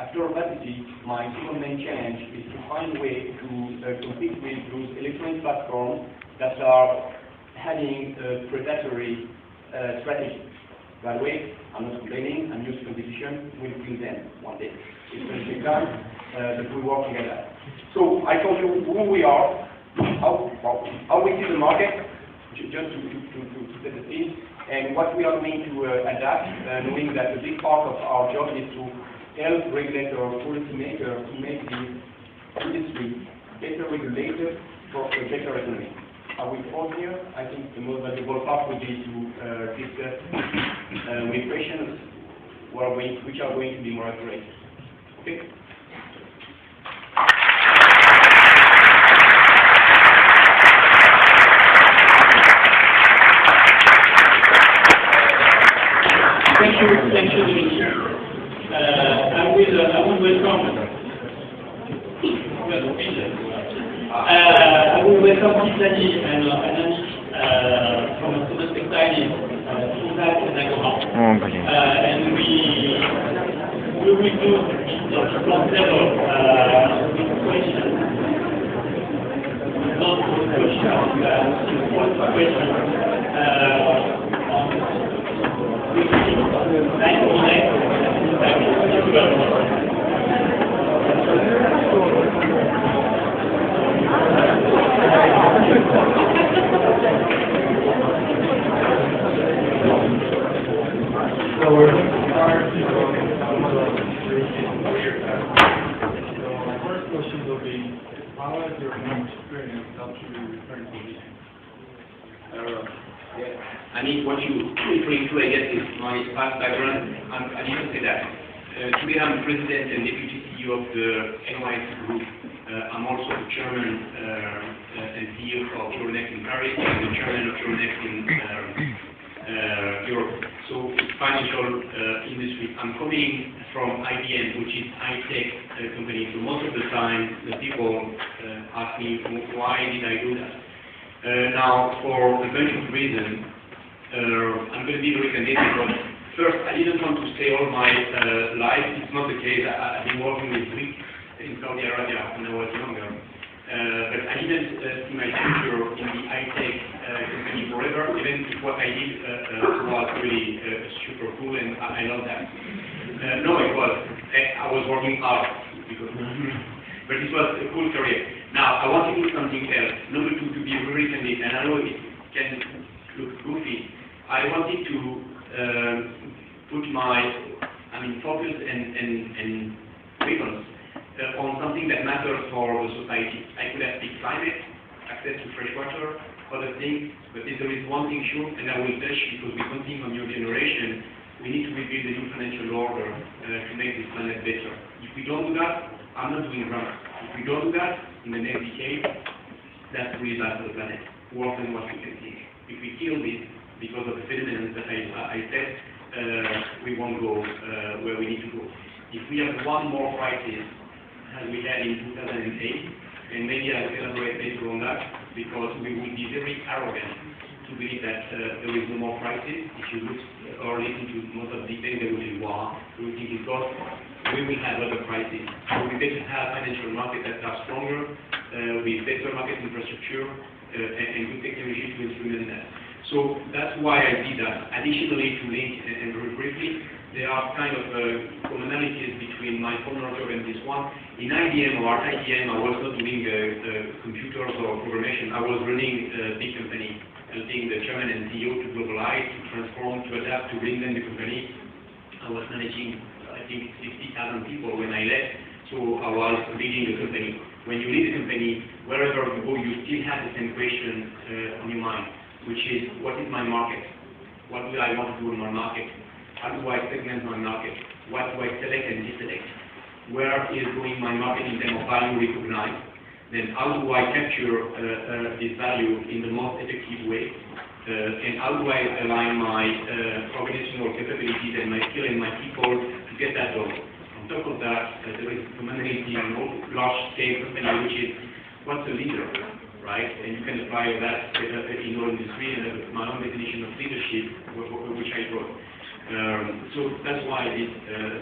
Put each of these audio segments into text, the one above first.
After opacity, my second main challenge is to find a way to compete with those electronic platforms that are having a predatory strategy. By the way, I'm not complaining, I'm used to competition, we'll kill them one day. It's going to take time, but we work together. So I told you who we are, how we see the market, just to set the scene, and what we are going to adapt, knowing that a big part of our job is to help regulators, policymakers to make the industry better regulated for a better economy. I will pause here. I think the most valuable part would be to discuss with questions which are going to be more accurate. Okay? Thank you, Dominique. I will welcome. I will welcome Tiffany and Annie from the domestic side in EDHEC and Agora. And we will do the front level questions. Not questions, one question. So we're going to start my first question will be, how has your own experience helped you return to the I mean, what you referring to, I guess, is my past background. I didn't say that. Today I'm President and Deputy CEO of the NYSE Group. I'm also the Chairman and CEO of Euronext in Paris and the Chairman of Euronext in Europe. So it's financial industry. I'm coming from IBM, which is high-tech company. So most of the time, the people ask me, why did I do that? Now, for a bunch of reasons, I'm going to be very candid because first, I didn't want to stay all my life. It's not the case. I've been working with Greek in Saudi Arabia when I was younger. But I didn't see my future in the high-tech company forever, even if what I did was really super cool and I love that. No, it was. I was working hard, because, but it was a cool career. Now, I want to do something else. Number two, to be very candid, and I know it can look goofy. I wanted to put my, focus and weapons on something that matters for the society. I could have picked climate, access to fresh water, other things, but if there is one thing sure, and I will touch because we're counting on your generation, we need to rebuild a new financial order to make this planet better. If we don't do that, I'm not doing wrong. If we don't do that, in the next decade, that's really bad for the planet, worse than what we can think. If we kill this, because of the phenomenon that I said, we won't go where we need to go. If we have one more crisis, as we had in 2008, and maybe I'll elaborate later on that, because we will be very arrogant to believe that there is no more crisis. If you look or listen to most of the things, there will be war, everything is gone. We will have other crises. So we better have financial markets that are stronger, with better market infrastructure, and good technology to instrument that. So that's why I did that. Additionally, to link, and very briefly, there are kind of commonalities between my former job and this one. In IBM or at IBM, I was not doing computers or programmation. I was running a big company, helping the chairman and CEO to globalize, to transform, to adapt, to reinvent the company. I was managing, I think, 60,000 people when I left, so I was leading the company. When you lead a company, wherever you go, you still have the same question on your mind, which is, what is my market? What do I want to do in my market? How do I segment my market? What do I select and deselect? Where is going my market in terms of value recognized? Then how do I capture this value in the most effective way? And how do I align my organizational capabilities and my skill and my people to get that done? On top of that, there is commonality in all large-scale company, which is, what's a leader, right? And you can apply that in our industry, and my own definition of leadership, which I wrote. So that's why I did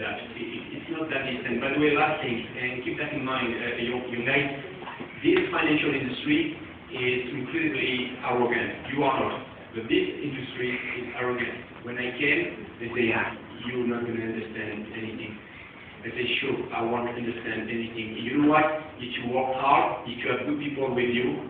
that. It's not not that distant. By the way, last thing, and keep that in mind, you guys, this financial industry is incredibly arrogant. You are not. But this industry is arrogant. When I came, they say, you're not going to understand anything. I say, sure, I want to understand anything. You know what? If you work hard, if you have good people with you,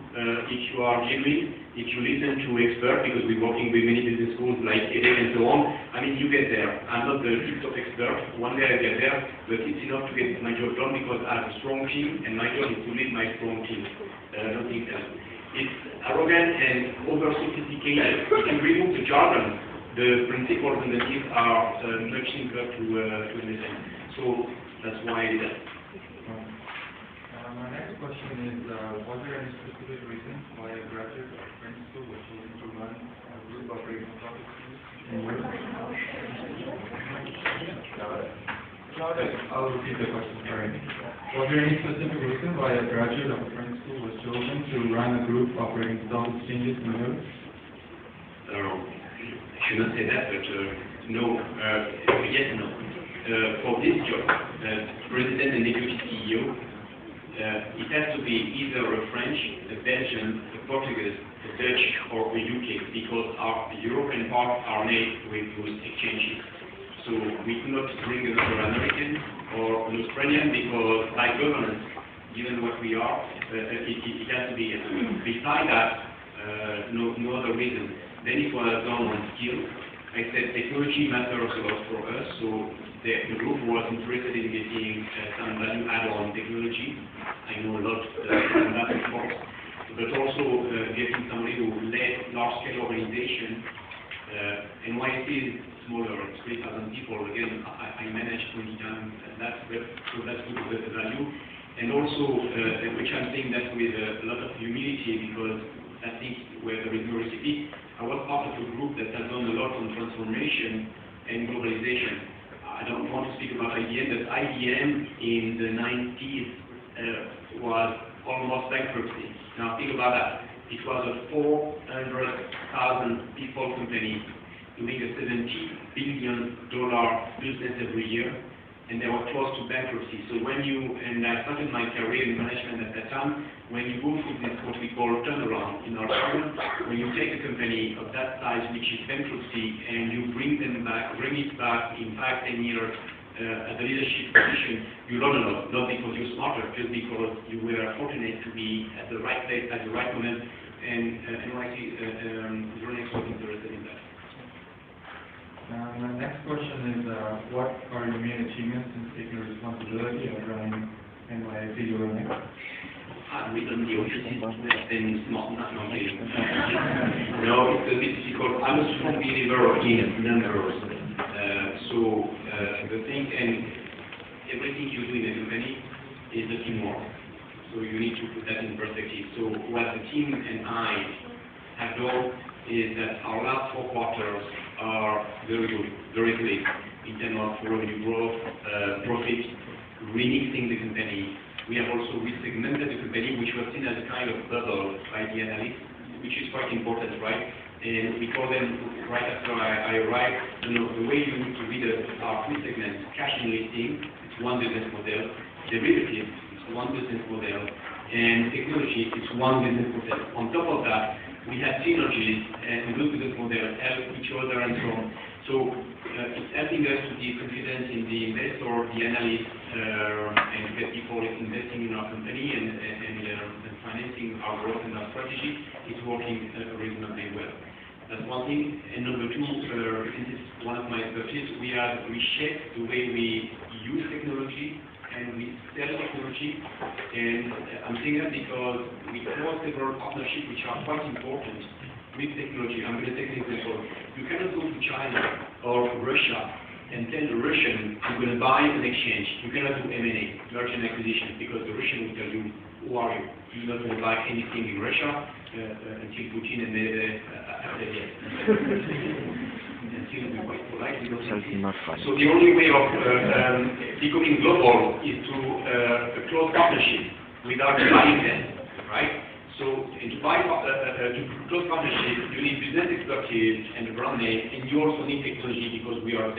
if you are genuine, if you listen to experts, because we're working with many business schools like EDHEC and so on, I mean, you get there. I'm not the tip-top expert. One day I get there, but it's enough to get my job done because I have a strong team, and my job is to lead my strong team. Nothing else. It's arrogant and over-sophisticated. If you remove the jargon, the principles and the things are much simpler to understand. So that's why I did that. My next question is, was there any specific reason why a graduate of French school was chosen to run a group operating stock exchange in Europe? I'll repeat the question, sorry. Was there any specific reason why a graduate of a French school was chosen to run a group operating stock exchanges in Europe? I should not say that, but no. Yes and no. For this job, President and Deputy CEO, it has to be either a French, a Belgian, a Portuguese, a Dutch, or a UK, because our European parts are made with those exchanges. So we cannot bring another American or an Australian because by governance, given what we are, it has to be. Besides that, no other reason. Then it was done on skill. I said technology matters a lot for us, so the group was interested in getting some value add-on technology. I know a lot on that, of course, but also getting somebody who led large-scale organization. NYSE is smaller, it's 3,000 people. Again, I manage 20 times that, so that's good value. And also, which I'm saying that with a lot of humility, because I think where there is no recipe, I was part of a group that has done a lot on transformation and globalization. I don't want to speak about IBM, but IBM in the 90s was almost bankruptcy. Now think about that. It was a 400,000 people company doing a $70 billion business every year, and they were close to bankruptcy. So when and I started my career in management at that time, when you go through this, what we call turnaround in our firm, when you take a company of that size, which is bankruptcy, and you bring it back in 5, 10 years at the leadership position, you learn a lot, not because you're smarter, just because you were fortunate to be at the right place at the right moment, and NYSE Euronext was interested in that. My next question is, what are your main achievements in taking responsibility of running NYSE Euronext? I've written the offices, then not really. No, it's a bit difficult. I'm a strong believer in numbers. The thing, and everything you do in a company is a teamwork. So you need to put that in perspective. So what the team and I have done is that our last 4 quarters are very good, very clear in terms of revenue growth, profit, remixing the company. We have also resegmented the company, which was seen as a kind of bubble by the analysts, which is quite important, right? And we call them, right after I arrived, the way you need to read our 3 segments: cash and listing, it's one business model; derivatives, it's one business model; and technology, it's one business model. On top of that, we have synergies, and those business models help each other and so on. So it's helping us to give confidence in the investor, the analyst, and to get people investing in our company and financing our growth and our strategy. It's working reasonably well. That's one thing. And number 2, this is one of my expertise, we have reshaped the way we use technology and we sell technology. And I'm saying that because we close several partnerships which are quite important with technology. I'm going to take an example. You cannot go to China or Russia and tell the Russian you're going to buy an exchange. You cannot do M&A, merger and acquisition, because the Russian will tell you, who are you? You're not going to buy anything in Russia until Putin and Medvedev have said yes. Until we're quite polite, we don't say yes. So the only way of becoming global is to close partnership without buying them, right? So to close partnership, you need business expertise and a brand name, and you also need technology because we are 10.